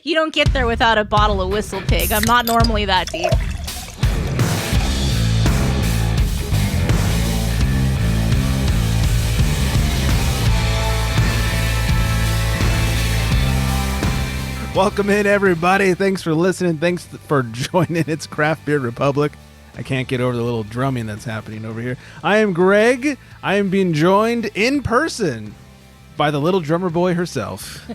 You don't get there without a bottle of Whistle Pig. I'm not normally that deep. Welcome in, everybody. Thanks for listening. Thanks for joining. It's Craft Beer Republic. I can't get over the little drumming that's happening over here. I am Greg. I am being joined in person by the little drummer boy herself,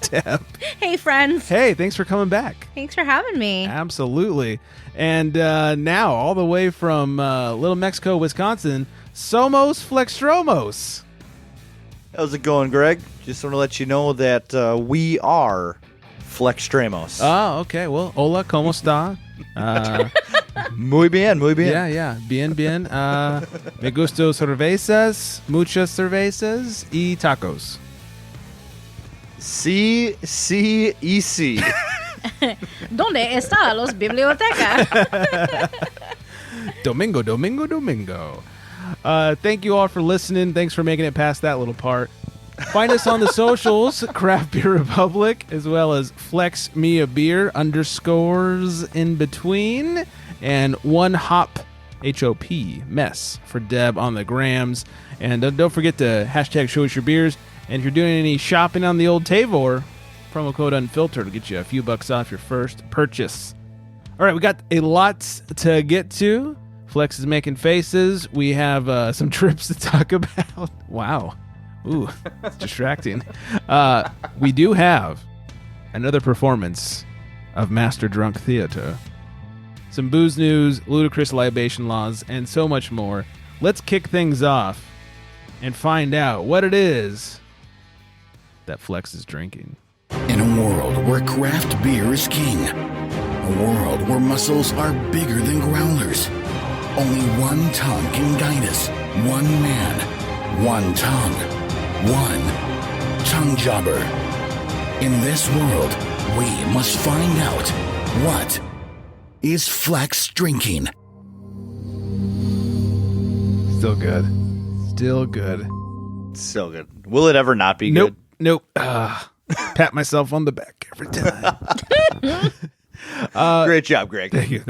Deb. Hey, friends. Hey, thanks for coming back. Thanks for having me. Absolutely. And now, all the way from Little Mexico, Wisconsin, Somos Flextromos. How's it going, Greg? Just want to let you know that we are Flextremos. Oh, okay. Well, hola, ¿cómo está? Muy bien, muy bien. Yeah. Bien. Me gusto cervezas, muchas cervezas y tacos. Sí, y sí. ¿Dónde están los bibliotecas? Domingo. Thank you all for listening. Thanks for making it past that little part. Find us on the socials, Craft Beer Republic, as well as Flex Me a Beer _ in between, and One Hop HOP mess for Deb on the grams. And don't forget to hashtag show us your beers. And if you're doing any shopping on the old Tavor, promo code Unfiltered will get you a few bucks off your first purchase. All right, we got a lot to get to. Flex is making faces. We have some trips to talk about. Wow. Ooh, it's distracting. We do have another performance of Masterdrunk Theatre, some booze news, ludicrous libation laws, and so much more. Let's kick things off and find out what it is that Flex is drinking. In a world where craft beer is king, a world where muscles are bigger than growlers, only one tongue can guide us. One man, one tongue, one tongue jobber. In this world, we must find out what is Flex drinking. Still good. So good. Will it ever not be good? Nope. Pat myself on the back every time. Great job, Greg. Thank you.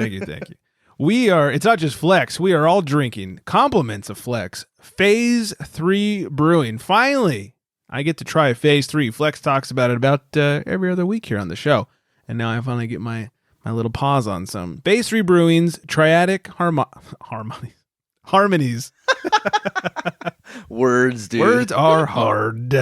It's not just Flex. We are all drinking compliments of Flex. Phase Three Brewing. Finally, I get to try Phase Three. Flex talks about it about every other week here on the show. And now I finally get my little paws on some. Phase Three Brewing's Triadic Harmonies. Words, dude. Words are hard.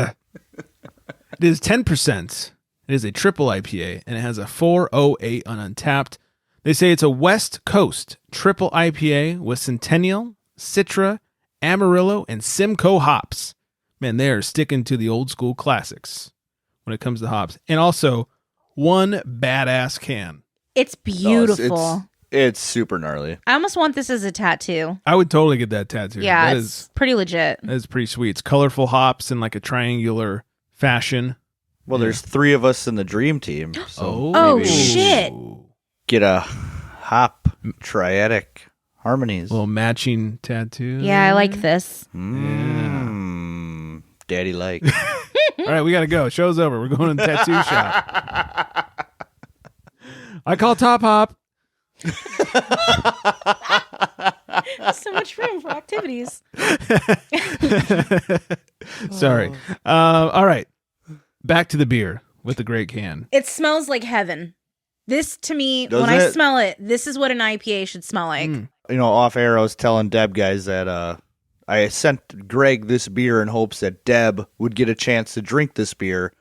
It is 10%. It is a triple IPA, and it has a 4.08 on Untapped. They say it's a West Coast triple IPA with Centennial, Citra, Amarillo, and Simcoe hops. Man, they are sticking to the old school classics when it comes to hops. And also, one badass can. It's beautiful. It's super gnarly. I almost want this as a tattoo. I would totally get that tattoo. Yeah, that it's pretty legit. That is pretty sweet. It's colorful hops in like a triangular fashion. Well, there's three of us in the dream team. So Oh, maybe shit. get a hop Triadic Harmonies. Little matching tattoo. Yeah, I like this. Daddy like. All right, we got to go. Show's over. We're going to the tattoo shop. I call Top Hop. So much room for activities. Sorry. All right. Back to the beer with the great can. It smells like heaven. This, to me, Doesn't when I it? smell it, this is what an IPA should smell like. You know, off air, I was telling Deb guys that I sent Greg this beer in hopes that Deb would get a chance to drink this beer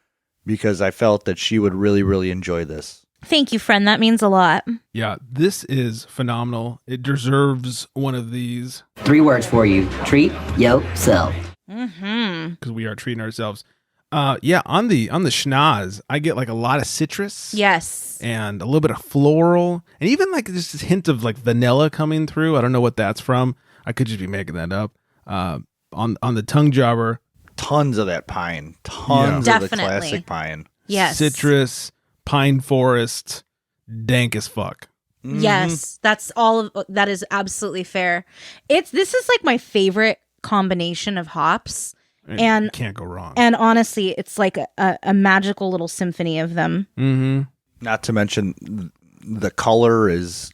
because I felt that she would really, really enjoy this. Thank you, friend. That means a lot. Yeah, this is phenomenal. It deserves one of these. 3 words for you. Treat yourself. Because we are treating ourselves. Yeah, on the schnoz, I get like a lot of citrus. Yes. And a little bit of floral. And even like just this hint of like vanilla coming through. I don't know what that's from. I could just be making that up. On the tongue jobber. Tons of that pine. Tons of the Definitely. classic pine. Yes. Citrus, pine forest, dank as fuck. Yes. That's all of that is absolutely fair. This is like my favorite combination of hops. And you can't go wrong. And honestly, it's like a magical little symphony of them. Mm-hmm. Not to mention the color is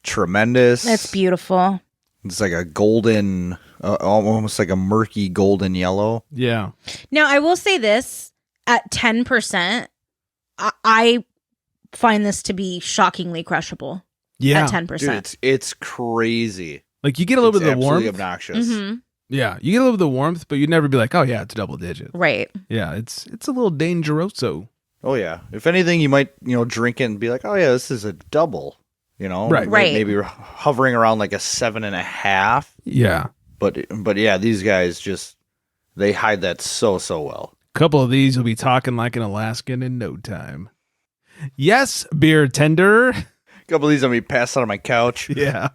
tremendous. It's beautiful. It's like a golden, almost like a murky golden yellow. Yeah. Now, I will say this, at 10%, I find this to be shockingly crushable. Yeah. At 10%. Dude, it's crazy. Like you get a little bit of the absolutely warmth. obnoxious. Mm-hmm. Yeah. You get a little bit of the warmth, but you'd never be like, oh yeah, it's double digit. Right. Yeah. It's a little dangeroso. Oh yeah. If anything, you might drink it and be like, oh yeah, this is a double. Right. Maybe we're hovering around like a 7.5. Yeah. But yeah, these guys they hide that so well. A couple of these will be talking like an Alaskan in no time. Yes, beer tender. A couple of these I'll be passed out on my couch. Yeah.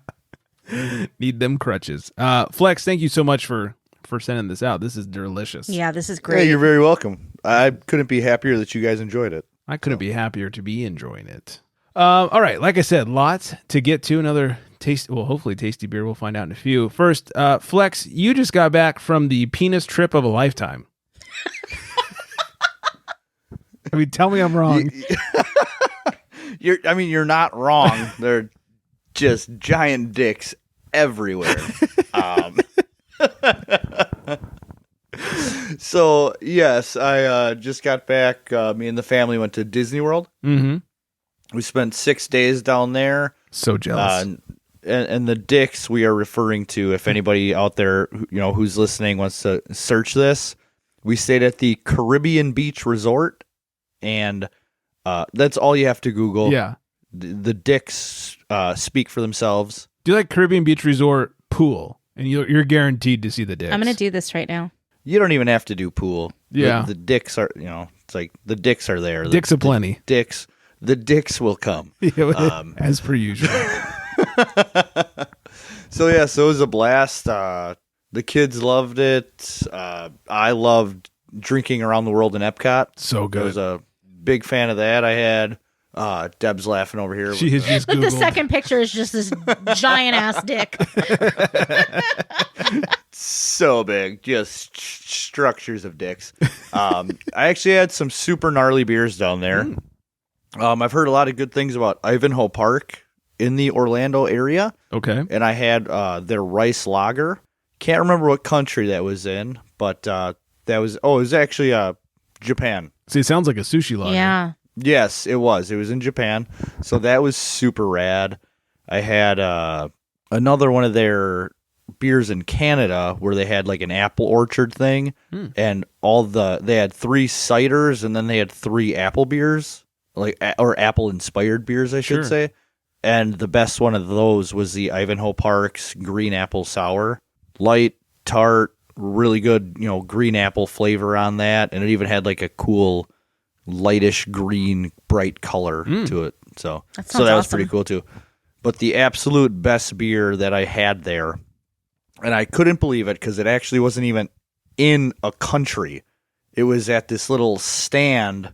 Need them crutches. Flex, thank you so much for sending this out. This is delicious. Yeah, this is Yeah, great. you're very welcome. I couldn't be happier that you guys enjoyed it. I couldn't be happier to be enjoying it. All right, like I said, lots to get to. Another hopefully tasty beer. We'll find out in a few. First, Flex, you just got back from the penis trip of a lifetime. I mean, tell me I'm wrong. You're not wrong. They're just giant dicks everywhere. So yes, I just got back. Me and the family went to Disneyworld. Mm-hmm. We spent 6 days down there. So jealous. And the dicks we are referring to, if anybody out there who's listening wants to search this, we stayed at the Caribbean Beach Resort, and that's all you have to Google. Yeah. The dicks speak for themselves. Do like Caribbean Beach Resort pool, and you're guaranteed to see the dicks. I'm going to do this right now. You don't even have to do pool. Yeah. The dicks are, it's like the dicks are there. Dicks aplenty. The dicks will come. As per usual. So it was a blast. The kids loved it. I loved drinking around the world in Epcot. So good. I was a big fan of that. I had Deb's laughing over here. She has just Googled. The second picture is just this giant ass dick. So big, just structures of dicks. I actually had some super gnarly beers down there. I've heard a lot of good things about Ivanhoe Park in the Orlando area. Okay. And I had their rice lager. Can't remember what country that was in, but it was actually Japan. See, it sounds like a sushi lager. Yeah. Yes, it was. It was in Japan. So that was super rad. I had another one of their beers in Canada where they had like an apple orchard thing, and they had 3 ciders, and then they had 3 apple beers, or apple inspired beers, I should say. And the best one of those was the Ivanhoe Park's green apple sour. Light, tart, really good, green apple flavor on that, and it even had like a cool lightish green bright color to it. So that was awesome. pretty cool too. But the absolute best beer that I had there, and I couldn't believe it because it actually wasn't even in a country. It was at this little stand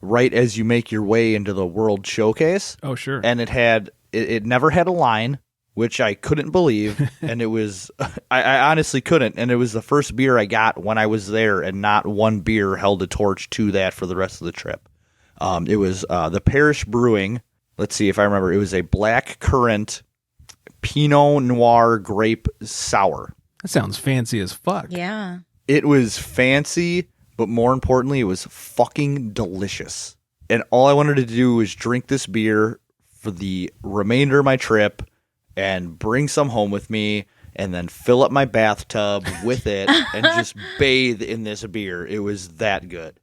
right as you make your way into the World Showcase. Oh, sure. And it never had a line, which I couldn't believe. And it was, I honestly couldn't. And it was the first beer I got when I was there, and not one beer held a torch to that for the rest of the trip. It was the Parish Brewing. Let's see if I remember. It was a black currant Pinot Noir grape sour. That sounds fancy as fuck. Yeah. It was fancy, but more importantly, it was fucking delicious. And all I wanted to do was drink this beer for the remainder of my trip and bring some home with me, and then fill up my bathtub with it and just bathe in this beer. It was that good.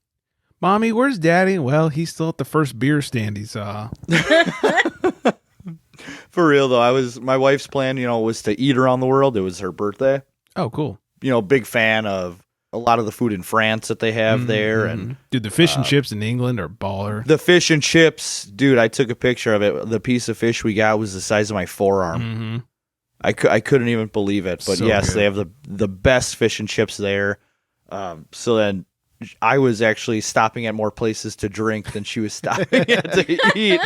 Mommy, where's Daddy? Well, he's still at the first beer stand he saw. For real, though, my wife's plan, was to eat around the world. It was her birthday. Oh, cool. Big fan of a lot of the food in France that they have there. And Dude, the fish and chips in England are baller. the fish and chips, dude, I took a picture of it. The piece of fish we got was the size of my forearm. Mm-hmm. I couldn't even believe it. But So yes, good. they have the best fish and chips there. So then I was actually stopping at more places to drink than she was stopping at to eat.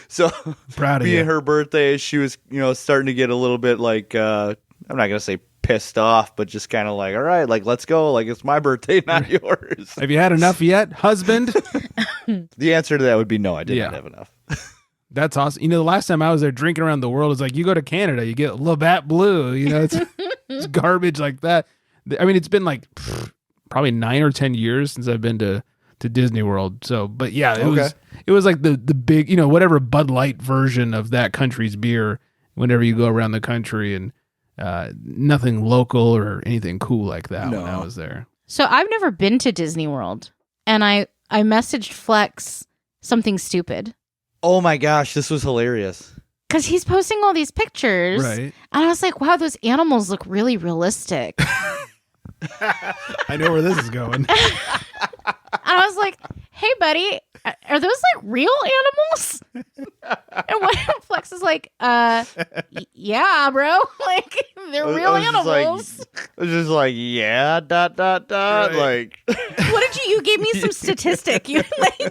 So Proud of you. being her birthday, she was, starting to get a little bit like, I'm not going to say pissed off, but just kind of like, all right, like, let's go. Like, it's my birthday, not yours. Have you had enough yet, husband? The answer to that would be no, I did not have enough. That's awesome. You know, the last time I was there drinking around the world, it's like you go to Canada, you get Labatt Blue. You know, it's garbage like that. I mean, it's been like probably 9 or 10 years since I've been to Disney World. So, but yeah, it was like the big, you know, whatever Bud Light version of that country's beer. Whenever you go around the country, and nothing local or anything cool like that when I was there. So I've never been to Disney World, and I messaged Flex something stupid. Oh my gosh, this was hilarious. Because he's posting all these pictures. Right. And I was like, wow, those animals look really realistic. I know where this is going. And I was like, hey, buddy, are those like real animals? And what Flex is like, yeah, bro. Like, they're real animals. I was just like, yeah, ... Right. Like, what did you gave me some statistic? You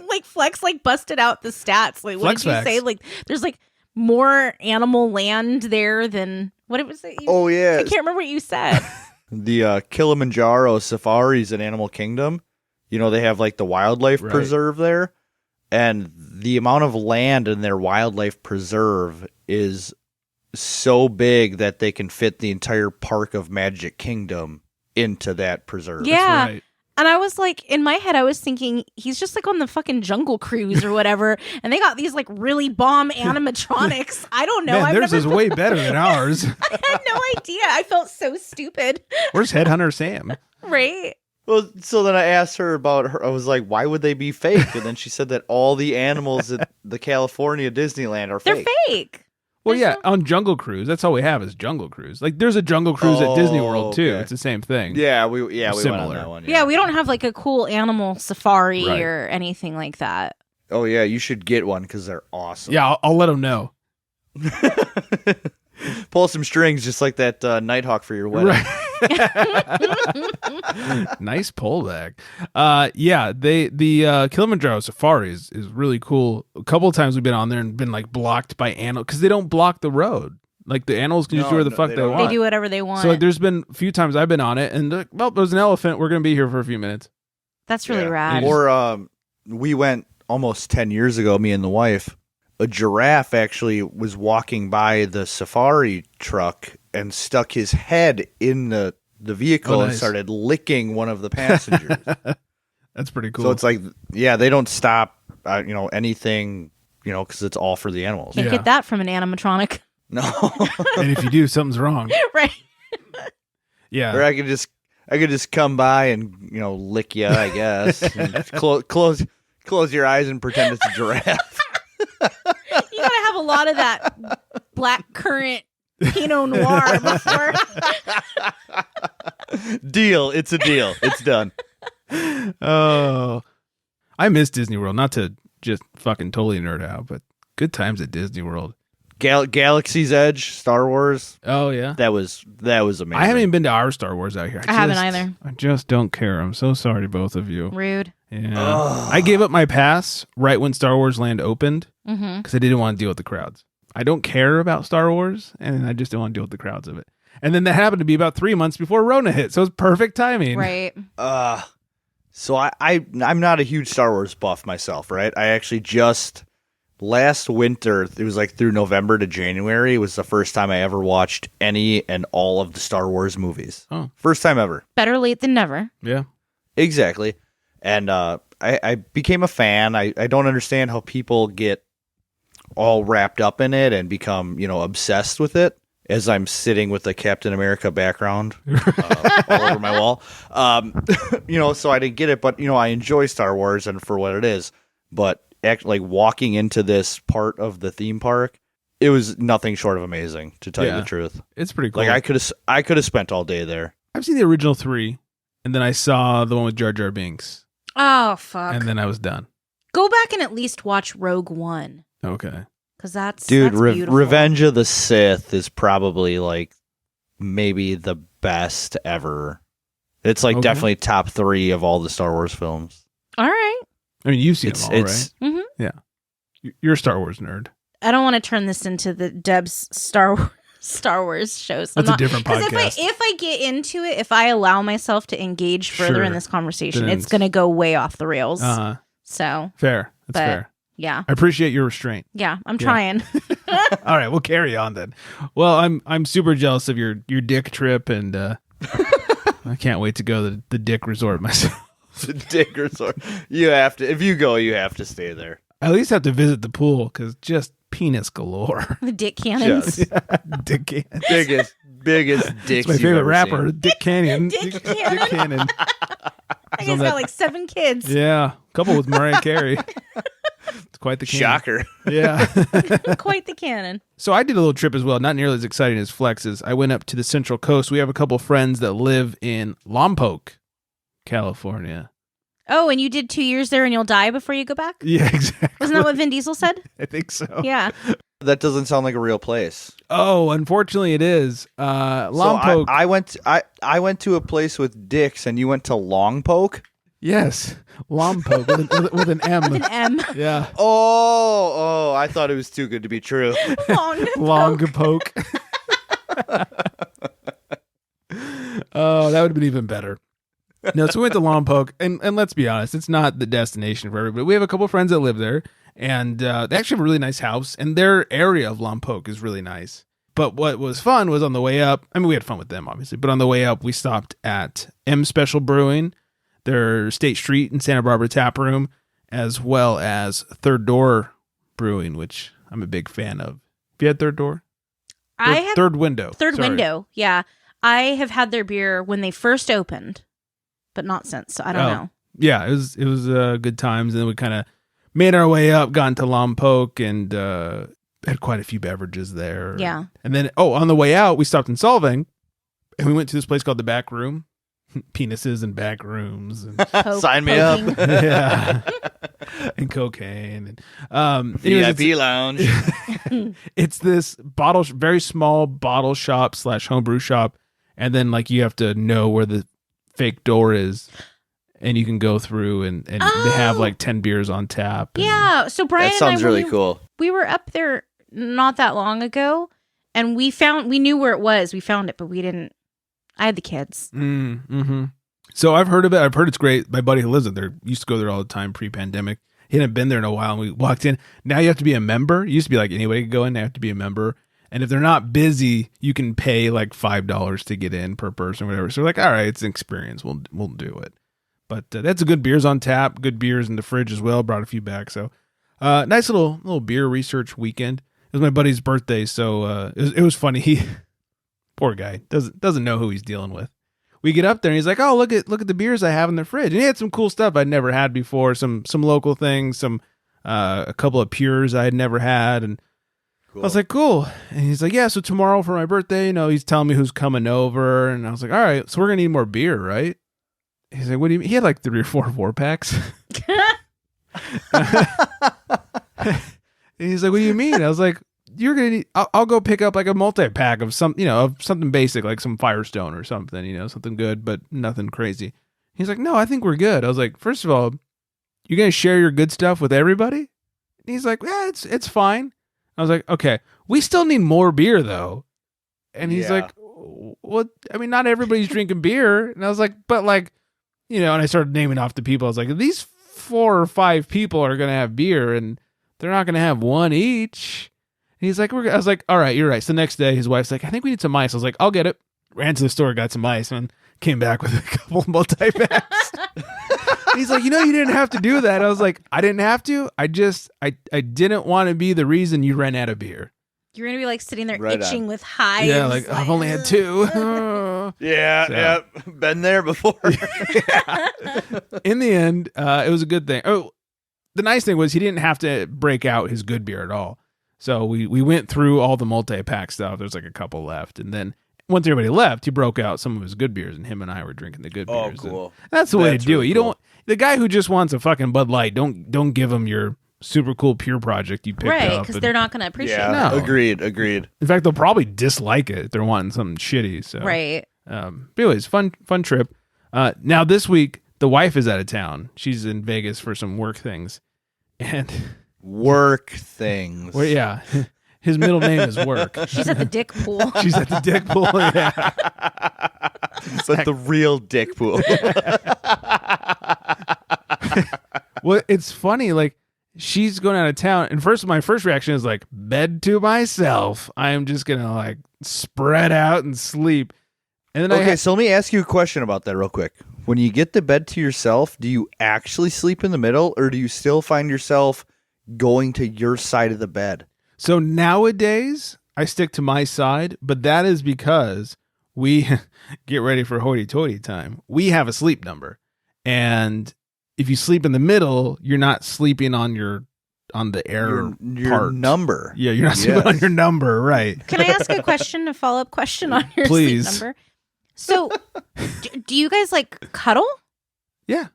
like Flex like busted out the stats. Like, what Flex did you facts. say? Like, there's like more animal land there than what it was. oh yeah, I can't remember what you said. the Kilimanjaro safaris in Animal Kingdom. You know, they have like the wildlife preserve there, and the amount of land in their wildlife preserve is so big that they can fit the entire park of Magic Kingdom into that preserve. Yeah. Right. And I was like, in my head, I was thinking he's just like on the fucking Jungle Cruise or whatever. And they got these like really bomb animatronics. I don't know. Man, theirs is way better than ours. I had no idea. I felt so stupid. Where's Headhunter Sam? Right? Well, so then I asked her about her. I was like, why would they be fake? And then she said that all the animals at the California Disneyland are They're fake. fake. Well, yeah, on Jungle Cruise, that's all we have is Jungle Cruise. Like, there's a Jungle Cruise at Disney World too. Okay. It's the same thing. Yeah, we went on Similar. that one. Yeah, we don't have like a cool animal safari Right. or anything like that. Oh yeah, you should get one because they're awesome. Yeah, I'll let them know. Pull some strings just like that Nighthawk for your wedding. Right. Nice pullback. Yeah, the Kilimanjaro Safari is really cool. A couple of times we've been on there and been like blocked by animals because they don't block the road. Like the animals can just do whatever the fuck they want. They do whatever they want. So like, there's been a few times I've been on it and like, well, there's an elephant. We're gonna be here for a few minutes. That's really rad. Or we went almost 10 years ago, me and the wife. A giraffe actually was walking by the safari truck and stuck his head in the vehicle and started licking one of the passengers. That's pretty cool. So it's like, yeah, they don't stop, anything, because it's all for the animals. Can't get that from an animatronic. No. And if you do, something's wrong. Right. Yeah. Or I could just come by and, lick you, I guess. Close your eyes and pretend it's a giraffe. You gotta have a lot of that black currant Pinot Noir before. Deal. It's a deal. It's done. Oh, I miss Disney World. Not to just fucking totally nerd out, but good times at Disney World. Galaxy's Edge, Star Wars. Oh yeah, that was amazing. I haven't even been to our Star Wars out here. I haven't either. I just don't care. I'm so sorry to both of you. Rude. Yeah, I gave up my pass right when Star Wars Land opened Mm-hmm. because I didn't want to deal with the crowds. I don't care about Star Wars, and I just don't want to deal with the crowds of it. And then that happened to be about 3 months before Rona hit, so it's perfect timing. Right. So I'm not a huge Star Wars buff myself, right? I actually just last winter, it was like through November to January, was the first time I ever watched any and all of the Star Wars movies. Oh. First time ever. Better late than never. Yeah. Exactly. And I became a fan. I don't understand how people get all wrapped up in it and become, obsessed with it, as I'm sitting with the Captain America background all over my wall. So I didn't get it, but, I enjoy Star Wars and for what it is. But like walking into this part of the theme park, it was nothing short of amazing, to tell you the truth. It's pretty cool. Like I could have spent all day there. I've seen the original 3, and then I saw the one with Jar Jar Binks, Oh, fuck. and then I was done. Go back and at least watch Rogue One. Okay. Because that's beautiful. Revenge of the Sith is probably like maybe the best ever. It's like definitely top 3 of all the Star Wars films. All right. I mean, you've seen them all, right? Mm-hmm. Yeah. You're a Star Wars nerd. I don't want to turn this into the Deb's Star Star Wars shows. That's a different 'cause podcast. If I get into it, if I allow myself to engage further Sure. in this conversation, Then it's going to go way off the rails. Uh-huh. So, Fair. That's but fair. yeah, I appreciate your restraint. yeah, I'm trying. All right, we'll carry on then. Well, I'm super jealous of your dick trip, and I can't wait to go to the dick resort myself. The dick resort. You have to. If you go, you have to stay there. I at least have to visit the pool because just penis galore. The dick cannons. Dick Cannon. Biggest dicks. It's my you've favorite ever rapper, seen. Dick Cannon. Dick Cannon. Cannon. I guess got like 7 kids. Yeah, couple with Mariah Carey. It's quite the cannon. Shocker. Yeah. Quite the cannon. So I did a little trip as well, not nearly as exciting as Flex's. I went up to the Central Coast. We have a couple friends that live in Lompoc, California. Oh, and you did 2 years there and you'll die before you go back? Yeah, exactly. Wasn't that what Vin Diesel said? I think so. Yeah. That doesn't sound like a real place. Oh, unfortunately it is. Lompoc. So I went to a place with dicks, and you went to Longpoke. Yes. Lompoc with an M. With an M. Yeah. Oh, I thought it was too good to be true. Longpoc. Oh, that would have been even better. No, so we went to Lompoc, and let's be honest, it's not the destination for everybody. We have a couple friends that live there, and they actually have a really nice house, and their area of Lompoc is really nice. But what was fun was on the way up, I mean, we had fun with them, obviously, but on the way up, we stopped at M Special Brewing, their State Street and Santa Barbara tap room, as well as Third Door Brewing, which I'm a big fan of. Have you had Third Door? Third Window. Third Sorry. Window, yeah. I have had their beer when they first opened, but not since, so I don't know. Yeah, it was good times, and then we kind of made our way up, got into Lompoc, and had quite a few beverages there. Yeah. And then, on the way out, we stopped in Solvang, and we went to this place called the Back Room. Penises and back rooms. And, Sign me up. yeah. And cocaine. And, VIP lounge. It's this very small bottle shop / homebrew shop, and then like you have to know where the fake door is, and you can go through and they have like 10 beers on tap. Yeah. So Brian That sounds and I, really cool. We were up there not that long ago, and we knew where it was. We found it, but we didn't. I had the kids. Mm-hmm. So I've heard of it. I've heard it's great. My buddy who lives in there used to go there all the time pre-pandemic. He hadn't been there in a while, and we walked in. Now you have to be a member. It used to be like anybody could go in. Now you have to be a member. And if they're not busy, you can pay like $5 to get in per person, whatever. So we're like, all right, it's an experience. We'll do it. But that's a good beers on tap, good beers in the fridge as well. Brought a few back. So nice little beer research weekend. It was my buddy's birthday, so it was funny. He poor guy doesn't know who he's dealing with. We get up there and he's like, "Oh, look at the beers I have in the fridge." And he had some cool stuff I'd never had before, some local things, some a couple of pures I had never had, and cool. I was like, "Cool." And he's like, "Yeah, so tomorrow for my birthday, he's telling me who's coming over." And I was like, "All right, so we're gonna need more beer, right?" He's like, "What do you mean?" He had like 3 or 4 4-packs. And he's like, "What do you mean?" I was like, "You're gonna need. I'll go pick up like a multi-pack of of something basic, like some Firestone or something, something good, but nothing crazy." He's like, "No, I think we're good." I was like, "First of all, you're gonna share your good stuff with everybody?" And he's like, "Yeah, it's fine." I was like, "Okay, we still need more beer though." And he's like, "What? I mean, not everybody's drinking beer." And I was like, "But like, and I started naming off the people. I was like, these 4 or 5 people are gonna have beer, and they're not gonna have one each." He's like, I was like, "All right, you're right." So the next day, his wife's like, "I think we need some ice." I was like, "I'll get it." Ran to the store, got some ice, and came back with a couple multi-packs. He's like, "You didn't have to do that." I was like, "I didn't have to. I didn't want to be the reason you ran out of beer." You're going to be like sitting there Right itching on. with hives. Yeah, like I've only had 2. Yeah, been there before. In the end, it was a good thing. Oh, the nice thing was he didn't have to break out his good beer at all. So we went through all the multi-pack stuff. There's like a couple left. And then once everybody left, he broke out some of his good beers, and him and I were drinking the good beers. Oh, cool. And that's the way to do really it. You cool. don't. The guy who just wants a fucking Bud Light, don't give him your super cool pure project you picked Right, up. because And they're not going to appreciate it. No. Agreed. in fact, they'll probably dislike it if they're wanting something shitty. So Right. But anyways, fun trip. Now this week, the wife is out of town. She's in Vegas for some work things, and Work things. well, yeah. His middle name is Work. She's at the dick pool. She's at the dick pool. Yeah. But the real dick pool. Well, it's funny. Like, she's going out of town, and my first reaction is like, bed to myself. I am just gonna like spread out and sleep. And then Okay, so let me ask you a question about that real quick. When you get the bed to yourself, do you actually sleep in the middle, or do you still find yourself going to your side of the bed? So nowadays, I stick to my side, but that is because we get ready for hoity-toity time. We have a sleep number, and if you sleep in the middle, you're not sleeping on the air Your part. number. Yeah, you're not sleeping on your number, right? Can I ask a question, a follow-up question on your Please. sleep number? So, do you guys like cuddle? Yeah.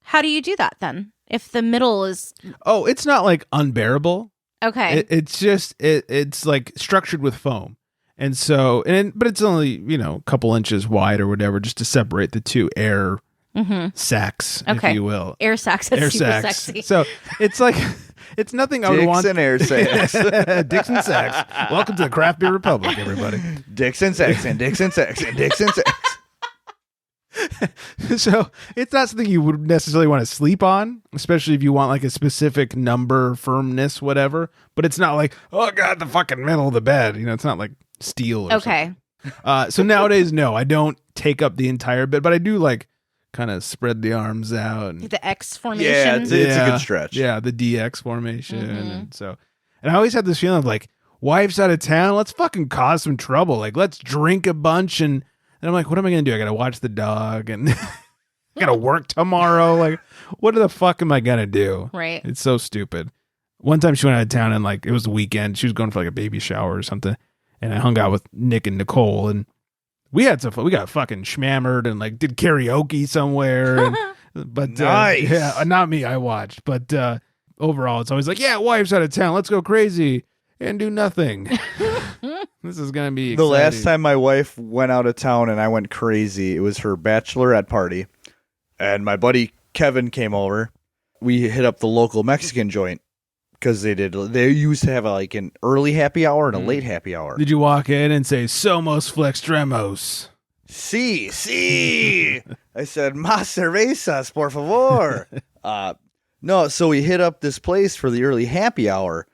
How do you do that then? If the middle is Oh, it's not like unbearable. okay, It's just it's like structured with foam, and so but it's only a couple inches wide or whatever, just to separate the two air sacs, Okay. if you will. air sacs. That's Air super sacs. sexy. So it's like it's nothing I would want. Dicks and air sacs. Dicks and sacs. Welcome to the Craft Beer Republic, everybody. Dicks and sacs and dicks and sacs and dicks and sacs. So it's not something you would necessarily want to sleep on, especially if you want like a specific number, firmness, whatever. But it's not like, oh god, the fucking middle of the bed. It's not like steel or Okay. something. So nowadays, no, I don't take up the entire bed, but I do like kind of spread the arms out. And, The X formation. Yeah, it's a good stretch. Yeah, the DX formation. And I always had this feeling of like, wife's out of town, let's fucking cause some trouble. Like, let's drink a bunch. And I'm like, what am I going to do? I got to watch the dog and I got to work tomorrow. Like, what the fuck am I going to do? Right. It's so stupid. One time she went out of town and like, it was the weekend. She was going for like a baby shower or something. And I hung out with Nick and Nicole, and we had some fun. We got fucking schmammered and like did karaoke somewhere. But Nice. yeah, not me. I watched. But overall, it's always like, yeah, wife's out of town. Let's go crazy and do nothing. This is gonna be The last exciting. time my wife went out of town and I went crazy, it was her bachelorette party, and my buddy Kevin came over. We hit up the local Mexican joint because they used to have like an early happy hour and a late happy hour. Did you walk in and say "Somos Flextremos"? Sí. I said, "Más cervezas, por favor." No, so we hit up this place for the early happy hour,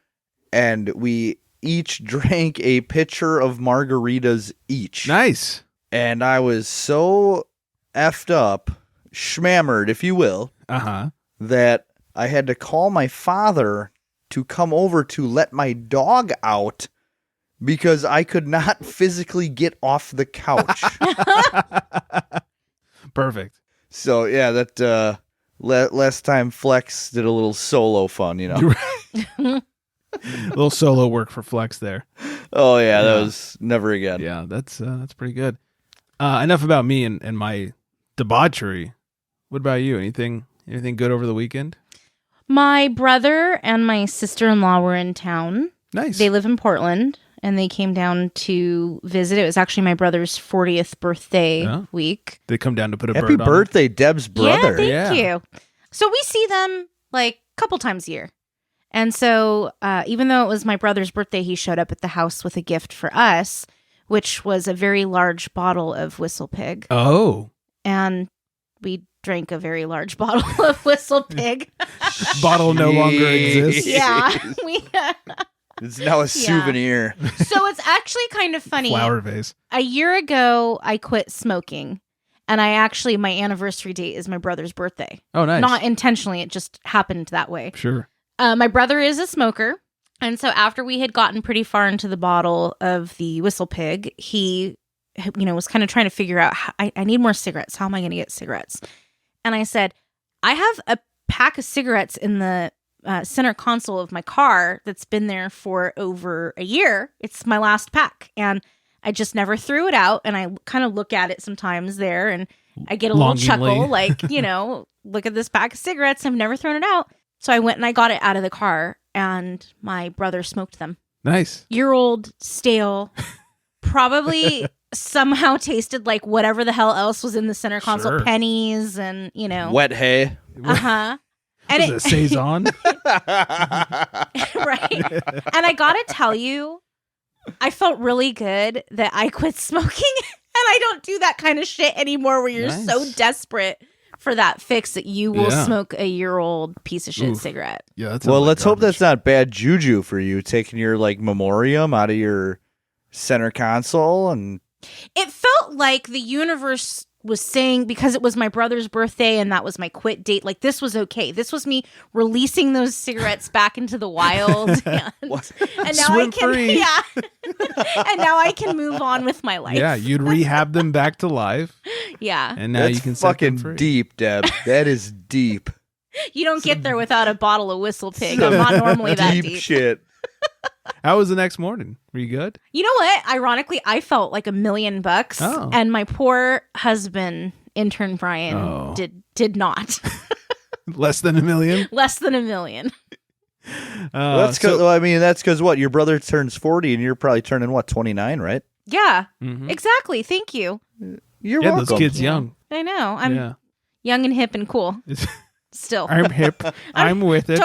and we each drank a pitcher of margaritas each. Nice. And I was so effed up, schmammered, if you will, that I had to call my father to come over to let my dog out because I could not physically get off the couch. Perfect. So, yeah, that last time Flex did a little solo fun, A little solo work for Flex there. Oh, yeah, that was never again. Yeah, that's pretty good. Enough about me and my debauchery. What about you? Anything good over the weekend? My brother and my sister-in-law were in town. Nice. They live in Portland, and they came down to visit. It was actually my brother's 40th birthday week. They come down to put a Happy bird birthday, Deb's brother. Yeah, thank you. So we see them like a couple times a year. And so even though it was my brother's birthday, he showed up at the house with a gift for us, which was a very large bottle of Whistle Pig. Oh. And we drank a very large bottle of Whistle Pig. Bottle no longer exists. Yeah. It's now a souvenir. So it's actually kind of funny. Flower vase. A year ago, I quit smoking. And my anniversary date is my brother's birthday. Oh, nice. Not intentionally. It just happened that way. Sure. My brother is a smoker. And so after we had gotten pretty far into the bottle of the Whistle Pig, he, was kind of trying to figure out, I need more cigarettes. How am I going to get cigarettes? And I said, I have a pack of cigarettes in the center console of my car that's been there for over a year. It's my last pack. And I just never threw it out. And I kind of look at it sometimes there and I get a little chuckle like, look at this pack of cigarettes. I've never thrown it out. So I went and I got it out of the car and my brother smoked them. Nice. Year-old, stale, probably somehow tasted like whatever the hell else was in the center console, Sure. pennies and, Wet hay. Uh-huh. And Is it a Saison? Right. And I gotta tell you, I felt really good that I quit smoking, and I don't do that kind of shit anymore where you're so desperate for that fix that you will smoke a year-old piece of shit cigarette. Yeah, that's well, let's hope that's not bad juju for you, taking your like memoriam out of your center console. And it felt like the universe was saying, because it was my brother's birthday and that was my quit date, like this was okay. This was me releasing those cigarettes back into the wild, and now Swim free. And now I can move on with my life. Yeah, you'd rehab them back to life. Yeah. And now that's you can set them free. fucking deep, Deb. That is deep. You don't get there without a bottle of Whistle Pig. I'm not normally that deep. Shit. How was the next morning? Were you good? You know what? Ironically, I felt like $1 million, and my poor husband, intern Brian, did not. Less than $1 million? Less than $1 million. That's because what? Your brother turns 40 and you're probably turning what, 29, right? Yeah, exactly. Thank you. You're welcome. Those kids young. I know. I'm young and hip and cool. Still. I'm hip. I'm with it.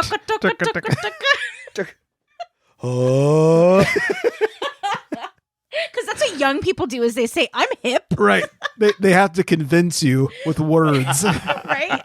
Oh. Because that's what young people do, is they say, I'm hip. Right. They have to convince you with words. Right?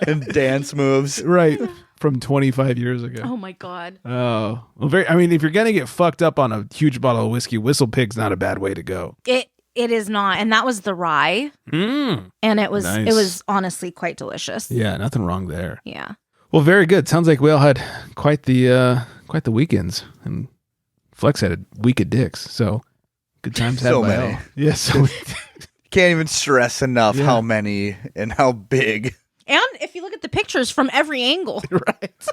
And dance moves. Right. From 25 years ago. Oh, my God. Oh. Well, if you're going to get fucked up on a huge bottle of whiskey, Whistle Pig's not a bad way to go. It is not. And that was the rye. And it was honestly quite delicious. Yeah, nothing wrong there. Yeah. Well, very good. Sounds like we all had quite the weekends, and Flex had a week of dicks. So good times had So by many. all. Yeah, so Can't even stress enough how many and how big. And if you look at the pictures from every angle. right.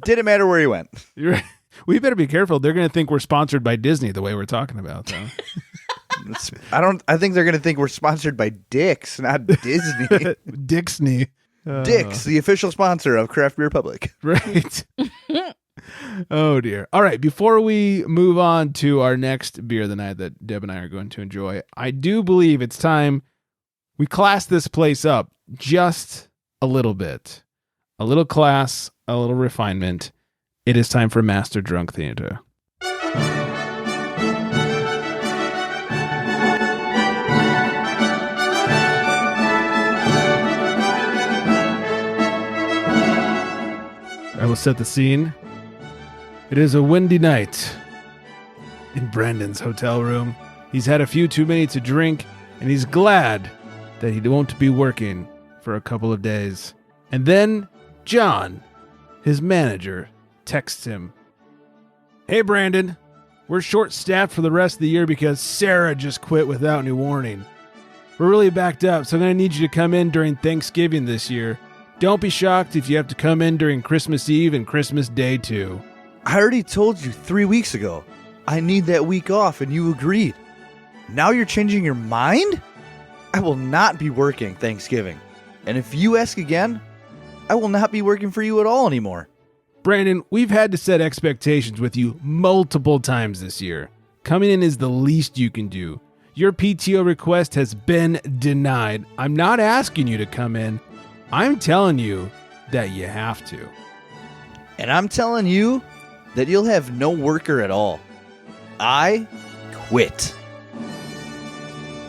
Didn't matter where you went. You're right. We better be careful. They're going to think we're sponsored by Disney the way we're talking about, though. I think they're going to think we're sponsored by Dick's, not Disney. Dixney. Dick's, the official sponsor of Craft Beer Republic. Right. Oh, dear. All right. Before we move on to our next beer of the night that Deb and I are going to enjoy, I do believe it's time we class this place up just a little bit. A little class, a little refinement. It is time for Masterdrunk Theatre. I will set the scene. It is a windy night in Brandon's hotel room. He's had a few too many to drink, and he's glad that he won't be working for a couple of days. And then John, his manager, texts him, "Hey Brandon, we're short-staffed for the rest of the year because Sarah just quit without any warning. We're really backed up, so I'm going to need you to come in during Thanksgiving this year. Don't be shocked if you have to come in during Christmas Eve and Christmas Day too." I already told you 3 weeks ago I need that week off and you agreed. Now you're changing your mind? I will not be working Thanksgiving. And if you ask again, I will not be working for you at all anymore. Brandon, we've had to set expectations with you multiple times this year. Coming in is the least you can do. Your PTO request has been denied. I'm not asking you to come in. I'm telling you that you have to. And I'm telling you that you'll have no worker at all. I quit.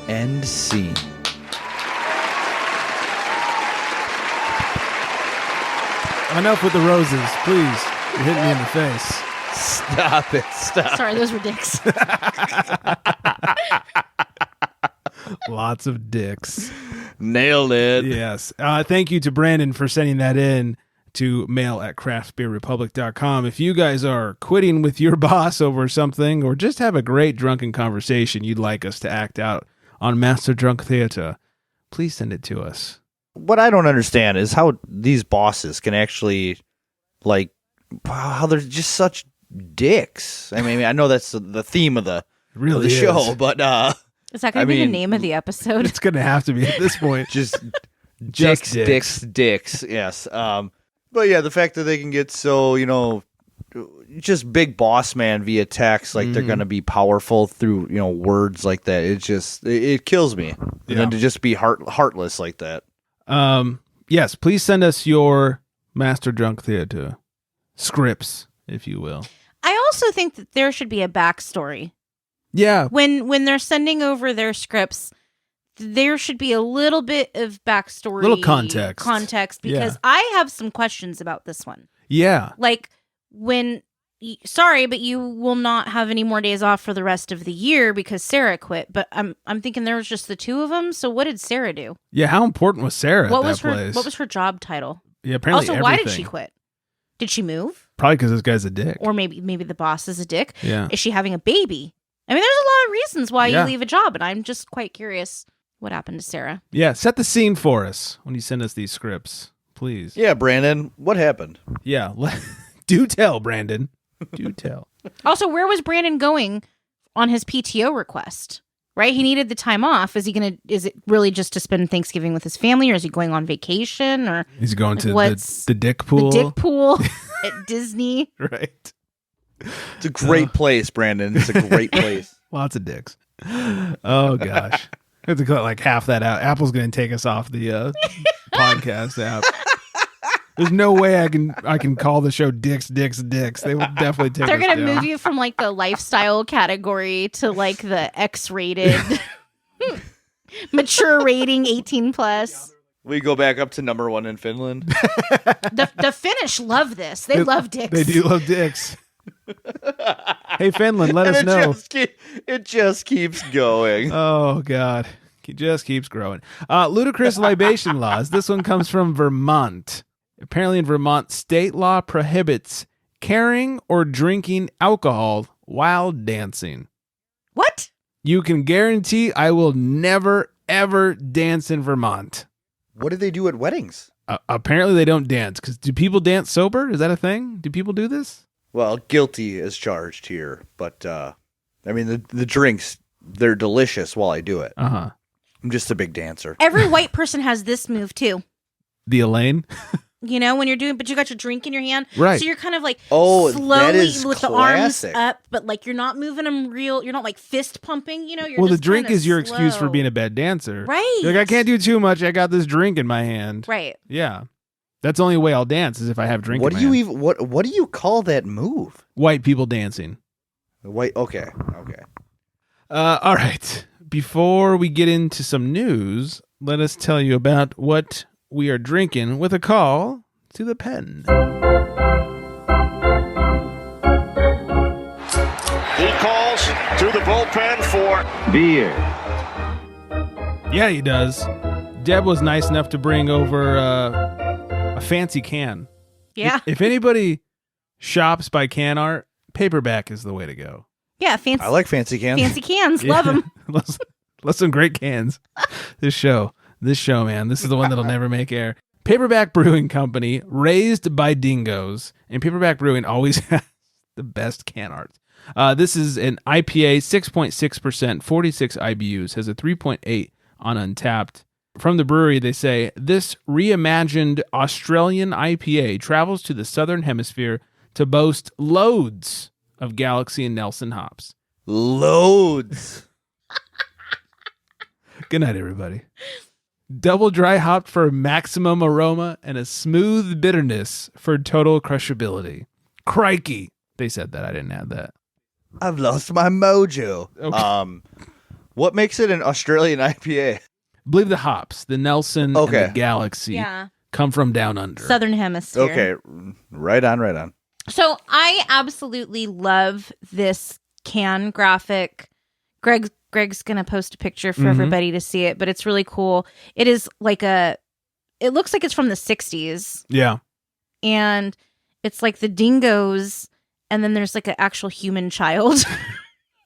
End scene. Enough with the roses, please. You're hitting me in the face. Stop it. Stop. Sorry, those were dicks. Lots of dicks. Nailed it. Yes. Thank you to Brandon for sending that in to mail@craftbeerrepublic.com. If you guys are quitting with your boss over something or just have a great drunken conversation you'd like us to act out on Masterdrunk Theatre, please send it to us. What I don't understand is how these bosses can actually, like, how they're just such dicks. I mean, I know that's the theme of the show, but is that going to be the name of the episode? It's going to have to be at this point. Just dicks. Yes. But yeah, the fact that they can get so, just big boss man via text, like they're going to be powerful through, words like that. It kills me. And then to just be heartless like that. Yes, please send us your Masterdrunk Theatre. Scripts, if you will. I also think that there should be a backstory. Yeah. When they're sending over their scripts, there should be a little bit of backstory. Little context. Because I have some questions about this one. Yeah. Like, sorry, but you will not have any more days off for the rest of the year because Sarah quit. But I'm thinking there was just the two of them. So what did Sarah do? Yeah, how important was Sarah at that place? What was her job title? Yeah, apparently also, why did she quit? Did she move? Probably because this guy's a dick. Or maybe the boss is a dick. Yeah. Is she having a baby? I mean, there's a lot of reasons why you leave a job, and I'm just quite curious what happened to Sarah. Yeah, set the scene for us when you send us these scripts, please. Yeah, Brandon, what happened? Yeah, do tell, Brandon. Do tell. Also, where was Brandon going on his PTO request? Right? He needed the time off. Is it really just to spend Thanksgiving with his family, or is he going on vacation, or he's going to the dick pool? The dick pool at Disney. Right. It's a great place, Brandon. It's a great place. Lots of dicks. Oh gosh. I have to cut like half that out. Apple's going to take us off the podcast app. There's no way I can call the show Dicks. They will definitely take. They're us gonna down. move you from like the lifestyle category to like the X-rated, mature rating 18+. We go back up to number 1 in Finland. The Finnish love this. They love dicks. They do love dicks. Hey Finland, let us know. It just keeps going. Oh God, it just keeps growing. Ludicrous libation laws. This one comes from Vermont. Apparently in Vermont, state law prohibits carrying or drinking alcohol while dancing. What? You can guarantee I will never, ever dance in Vermont. What do they do at weddings? Apparently they don't dance. Because do people dance sober? Is that a thing? Do people do this? Well, guilty is charged here. But, I mean, the drinks, they're delicious while I do it. Uh-huh. I'm just a big dancer. Every white person has this move too. The Elaine? You know, when you're doing, but you got your drink in your hand. Right. So you're kind of like slowly with classic. the arms up, but like you're not moving them real. You're not like fist pumping, you know. You're Well, the just drink kinda is your slow. excuse for being a bad dancer. Right. You're like, I can't do too much. I got this drink in my hand. Right. Yeah. That's the only way I'll dance is if I have drink What in do my you hand. even what do you call that move? White people dancing. Wait, okay. All right. Before we get into some news, let us tell you about what we are drinking with a call to the pen. He calls to the bullpen for beer. Yeah, he does. Deb was nice enough to bring over a fancy can. Yeah. If anybody shops by can art, Paperback is the way to go. Yeah. Fancy. I like fancy cans. fancy cans. Love them. Love some great cans. This show, man. This is the one that'll never make air. Paperback Brewing Company, raised by Dingoes, and Paperback Brewing always has the best can art. This is an IPA, 6.6%, 46 IBUs, has a 3.8 on Untapped. From the brewery, they say, this reimagined Australian IPA travels to the Southern Hemisphere to boast loads of Galaxy and Nelson hops. Loads. Good night, everybody. Double dry hopped for maximum aroma and a smooth bitterness for total crushability. Crikey. They said that. I didn't add that. I've lost my mojo. Okay. What makes it an Australian IPA? I believe the hops, the Nelson and the Galaxy, Yeah. come from down under. Southern Hemisphere. Okay, right on. So I absolutely love this can graphic. Greg's gonna post a picture for everybody to see it, but it's really cool. It is like it looks like it's from the 60s. Yeah. And it's like the dingoes, and then there's like an actual human child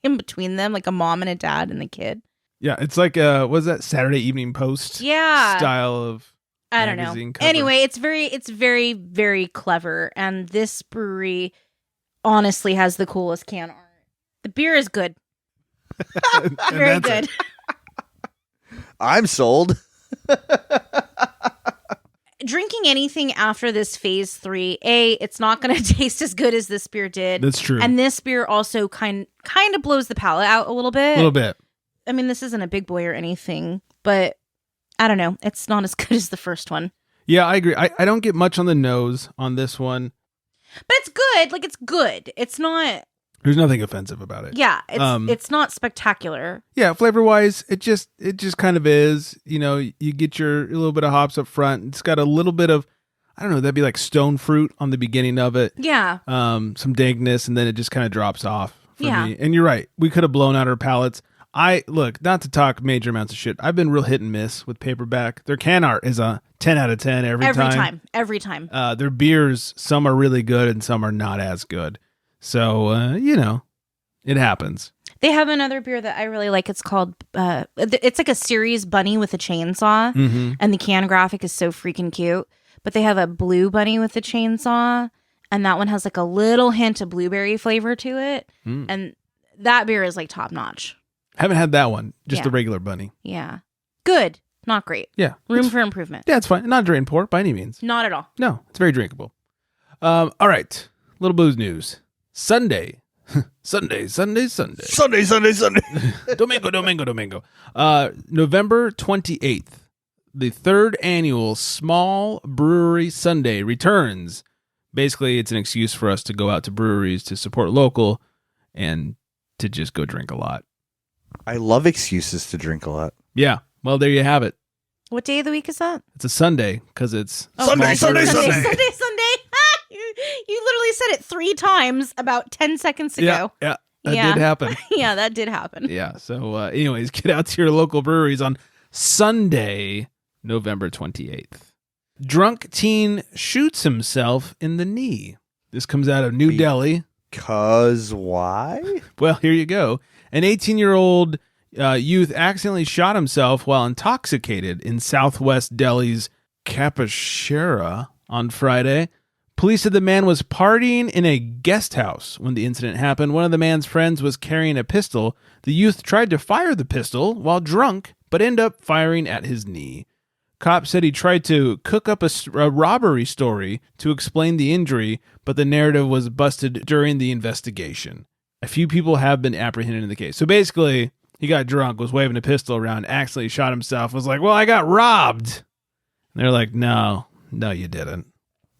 in between them, like a mom and a dad and the kid. Yeah, it's like what's that Saturday Evening Post style of I don't know. magazine cover. Anyway, it's very, very clever, and this brewery honestly has the coolest can art. The beer is good. And Very that's good. I'm sold. Drinking anything after this Phase 3, it's not going to taste as good as this beer did. That's true. And this beer also kind of blows the palate out a little bit. A little bit. I mean, this isn't a big boy or anything, but I don't know. It's not as good as the first one. Yeah, I agree. I don't get much on the nose on this one. But it's good. Like, it's good. It's not... There's nothing offensive about it. Yeah, it's not spectacular. Yeah, flavor-wise, it just kind of is. You know, you get your little bit of hops up front. It's got a little bit of, I don't know, that'd be like stone fruit on the beginning of it. Yeah. Some dankness, and then it just kind of drops off for Yeah. me. And you're right. We could have blown out our palates. Look, not to talk major amounts of shit. I've been real hit and miss with Paperback. Their can art is a 10 out of 10 every time. Every time. Their beers, some are really good and some are not as good. So, you know, it happens. They have another beer that I really like. It's called, it's like a series bunny with a chainsaw. Mm-hmm. And the can graphic is so freaking cute. But they have a blue bunny with a chainsaw. And that one has like a little hint of blueberry flavor to it. Mm. And that beer is like top notch. Haven't had that one. Just Yeah. the regular bunny. Yeah. Good. Not great. Yeah. Room for improvement. Yeah, it's fine. Not drain pour by any means. Not at all. No, it's very drinkable. All right. Little booze news. Sunday. Sunday. Domingo. November 28th. The third annual Small Brewery Sunday returns. Basically, it's an excuse for us to go out to breweries to support local and to just go drink a lot. I love excuses to drink a lot. Yeah. Well, there you have it. What day of the week is that? It's a Sunday because it's Sunday. Sunday. You literally said it 3 times about 10 seconds ago. Yeah. That Yeah. did happen. Yeah, that did happen. Yeah. So, anyways, get out to your local breweries on Sunday, November 28th. Drunk teen shoots himself in the knee. This comes out of New Delhi. 'Cause why? Well, here you go. An 18-year-old youth accidentally shot himself while intoxicated in southwest Delhi's Kapashera on Friday. Police said the man was partying in a guest house when the incident happened. One of the man's friends was carrying a pistol. The youth tried to fire the pistol while drunk, but ended up firing at his knee. Cops said he tried to cook up a robbery story to explain the injury, but the narrative was busted during the investigation. A few people have been apprehended in the case. So basically, he got drunk, was waving a pistol around, accidentally shot himself, was like, well, I got robbed. And they're like, no, you didn't.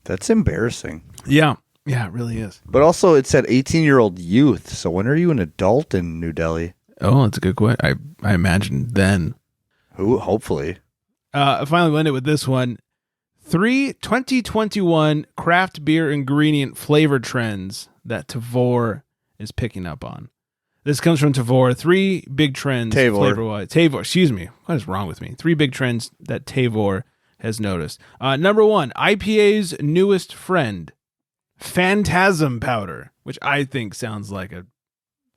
That's embarrassing. Yeah, it really is. But also, it said 18-year-old youth. So when are you an adult in New Delhi? Oh, that's a good question. I imagine then. Who? Hopefully. I finally ended with this one. 3 2021 craft beer ingredient flavor trends that Tavour is picking up on. This comes from Tavour. 3 big trends flavor-wise. Tavour, excuse me. What is wrong with me? 3 big trends that Tavour has noticed. Number 1, IPA's newest friend, Phantasm powder, which I think sounds like a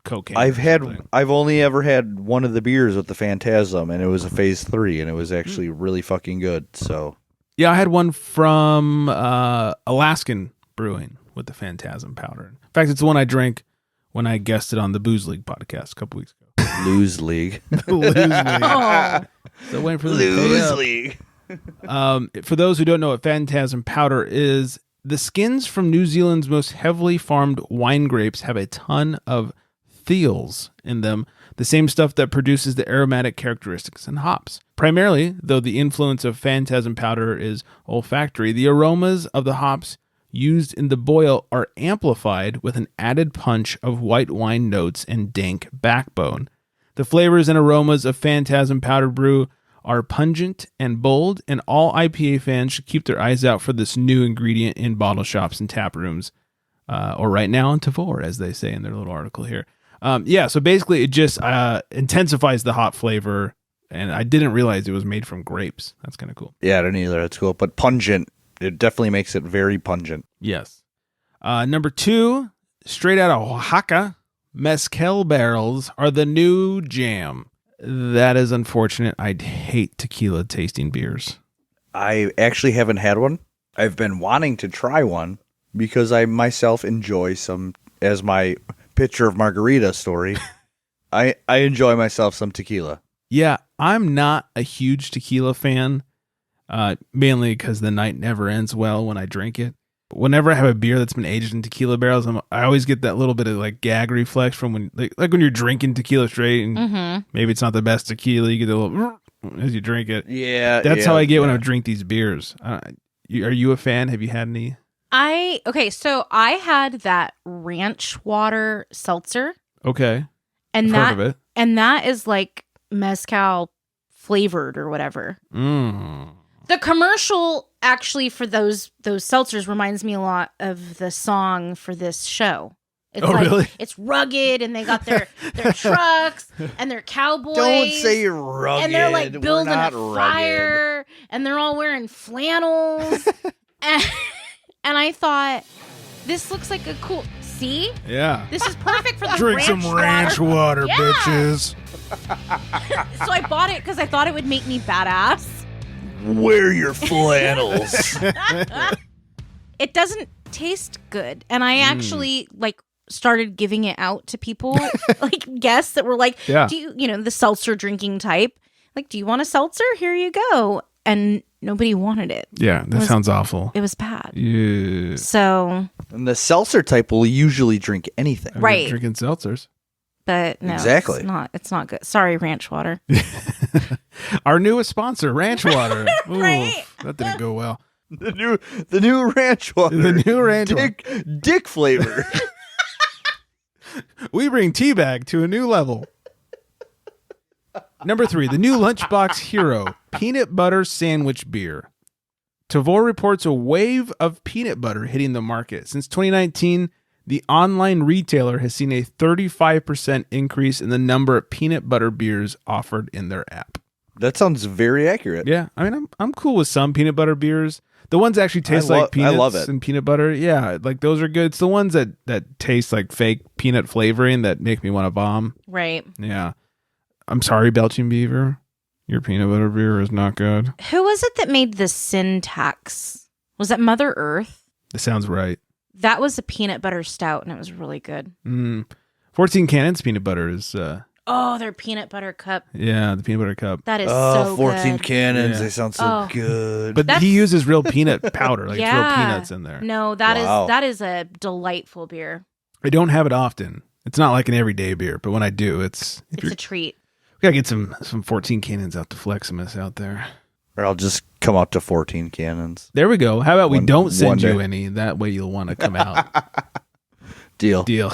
cocaine. I've only ever had one of the beers with the Phantasm, and it was a Phase 3, and it was actually really fucking good. So yeah, I had one from Alaskan Brewing with the Phantasm powder. In fact, it's the one I drank when I guested on the Booze League podcast a couple weeks ago. Lose League. Lose League. Oh. So waiting for them to pay up. League. For those who don't know what Phantasm powder is, the skins from New Zealand's most heavily farmed wine grapes have a ton of phthals in them, the same stuff that produces the aromatic characteristics in hops. Primarily, though the influence of Phantasm powder is olfactory, the aromas of the hops used in the boil are amplified with an added punch of white wine notes and dank backbone. The flavors and aromas of Phantasm powder brew are pungent and bold, and all IPA fans should keep their eyes out for this new ingredient in bottle shops and tap rooms, or right now on Tavour, as they say in their little article here. So basically it just intensifies the hop flavor, and I didn't realize it was made from grapes. That's kind of cool. Yeah, I didn't either. That's cool. But pungent. It definitely makes it very pungent. Yes. Number 2, straight out of Oaxaca, mezcal barrels are the new jam. That is unfortunate. I'd hate tequila tasting beers. I actually haven't had one. I've been wanting to try one because I myself enjoy some, as my picture of margarita story, I enjoy myself some tequila. Yeah, I'm not a huge tequila fan, mainly because the night never ends well when I drink it. Whenever I have a beer that's been aged in tequila barrels, I always get that little bit of like gag reflex from when, like when you're drinking tequila straight, and maybe it's not the best tequila. You get a little as you drink it. Yeah. That's how I get when I drink these beers. Are you a fan? Have you had any? So I had that ranch water seltzer. Okay. And I've heard of it. And that is like mezcal flavored or whatever. The commercial actually for those seltzers reminds me a lot of the song for this show. It's really? It's rugged, and they got their trucks and their cowboys. Don't say you're rugged. And they're like building a rugged. fire, and they're all wearing flannels. and I thought, this looks like a cool. See? Yeah. This is perfect for the Drink some ranch water, Yeah. bitches. So I bought it because I thought it would make me badass. Wear your flannels. It doesn't taste good, and I actually started giving it out to people, like guests that were like, Yeah. "Do you the seltzer drinking type? Like, do you want a seltzer? Here you go." And nobody wanted it. Yeah, that sounds awful. It was bad. Yeah. So, And the seltzer type will usually drink anything. Right. Drinking seltzers. but no, Exactly. It's not good. Sorry, ranch water. Our newest sponsor, Ranch Water. Ooh, Right. that didn't go well. The new ranch water. The new ranch water. Dick flavor. We bring teabag to a new level. Number 3, the new Lunchbox Hero Peanut Butter Sandwich Beer. Tavour reports a wave of peanut butter hitting the market. Since 2019, the online retailer has seen a 35% increase in the number of peanut butter beers offered in their app. That sounds very accurate. Yeah, I mean, I'm cool with some peanut butter beers. The ones that actually taste like peanuts I love it. and peanut butter, yeah, like those are good. It's the ones that taste like fake peanut flavoring that make me want to vom. Right. Yeah. I'm sorry, Belching Beaver. Your peanut butter beer is not good. Who was it that made the syntax? Was that Mother Earth? It sounds right. That was a peanut butter stout, and it was really good. 14 Cannons peanut butter is, Oh, their peanut butter cup. yeah, the peanut butter cup. That is Oh, so 14 good. cannons. Yeah. They sound so Oh. good. But he uses real peanut powder, like it's real Yeah. peanuts in there. No, Wow. that is a delightful beer. I don't have it often. It's not like an everyday beer, but when I do, it's It's a treat. we gotta get some 14 Cannons out to Fleximus out there. Or I'll just come out to 14 cannons. There we go. How about we One- don't send one you day. any? That way you'll want to come out. Deal. Deal.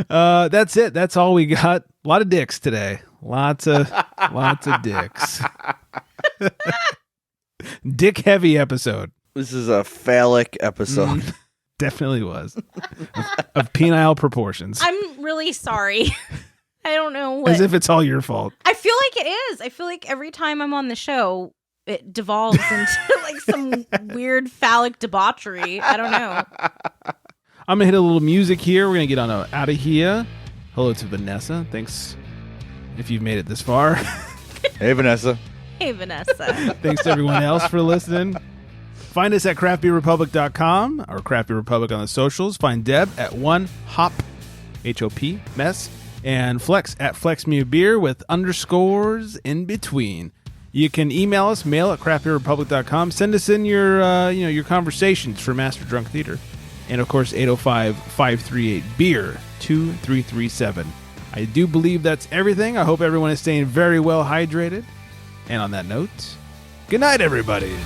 That's it. That's all we got. A lot of dicks today. Lots of dicks. Dick heavy episode. This is a phallic episode. Definitely was. Of penile proportions. I'm really sorry. I don't know what. As if it's all your fault. I feel like it is. I feel like every time I'm on the show, it devolves into like some weird phallic debauchery. I don't know. I'm going to hit a little music here. We're going to get on out of here. Hello to Vanessa. Thanks if you've made it this far. Hey, Vanessa. Hey, Vanessa. Thanks to everyone else for listening. Find us at craftbeerrepublic.com or Craft Beer Republic on the socials. Find Deb at 1hop, H-O-P, mess, and Flex at FlexMeABeer with underscores in between. You can email us, mail at craftbeerrepublic.com. Send us in your your conversations for Masterdrunk Theatre. And, of course, 805-538-BEER, 2337. I do believe that's everything. I hope everyone is staying very well hydrated. And on that note, good night, everybody.